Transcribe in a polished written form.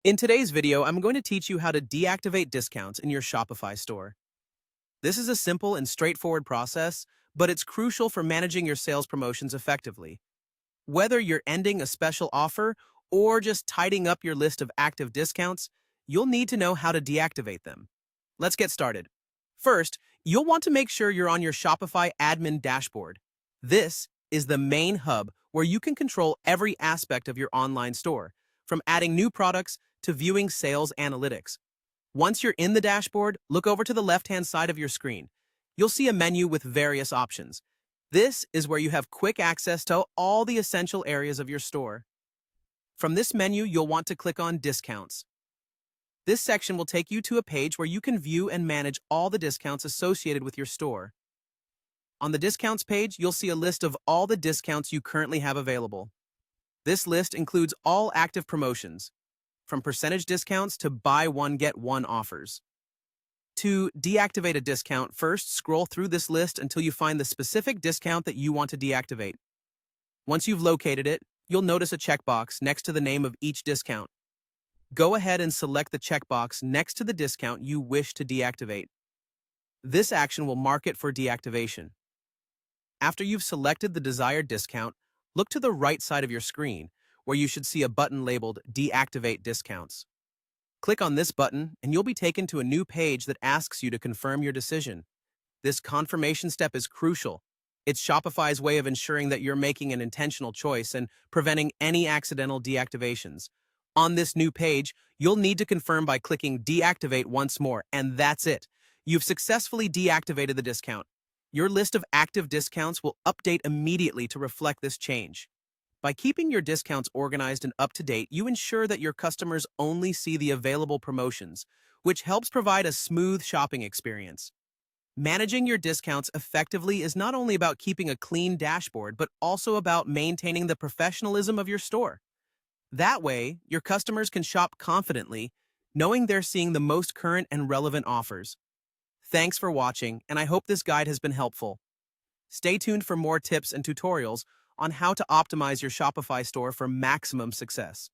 In today's video, I'm going to teach you how to deactivate discounts in your Shopify store. This is a simple and straightforward process, but it's crucial for managing your sales promotions effectively. Whether you're ending a special offer or just tidying up your list of active discounts, you'll need to know how to deactivate them. Let's get started. First, you'll want to make sure you're on your Shopify admin dashboard. This is the main hub where you can control every aspect of your online store, from adding new products to viewing sales analytics. Once you're in the dashboard, look over to the left-hand side of your screen. You'll see a menu with various options. This is where you have quick access to all the essential areas of your store. From this menu, you'll want to click on Discounts. This section will take you to a page where you can view and manage all the discounts associated with your store. On the Discounts page, you'll see a list of all the discounts you currently have available. This list includes all active promotions, from percentage discounts to buy one get one offers. To deactivate a discount, first scroll through this list until you find the specific discount that you want to deactivate. Once you've located it, you'll notice a checkbox next to the name of each discount. Go ahead and select the checkbox next to the discount you wish to deactivate. This action will mark it for deactivation. After you've selected the desired discount, look to the right side of your screen, where you should see a button labeled Deactivate Discounts. Click on this button, and you'll be taken to a new page that asks you to confirm your decision. This confirmation step is crucial. It's Shopify's way of ensuring that you're making an intentional choice and preventing any accidental deactivations. On this new page, you'll need to confirm by clicking Deactivate once more, and that's it. You've successfully deactivated the discount. Your list of active discounts will update immediately to reflect this change. By keeping your discounts organized and up to date, you ensure that your customers only see the available promotions, which helps provide a smooth shopping experience. Managing your discounts effectively is not only about keeping a clean dashboard, but also about maintaining the professionalism of your store. That way, your customers can shop confidently, knowing they're seeing the most current and relevant offers. Thanks for watching, and I hope this guide has been helpful. Stay tuned for more tips and tutorials on how to optimize your Shopify store for maximum success.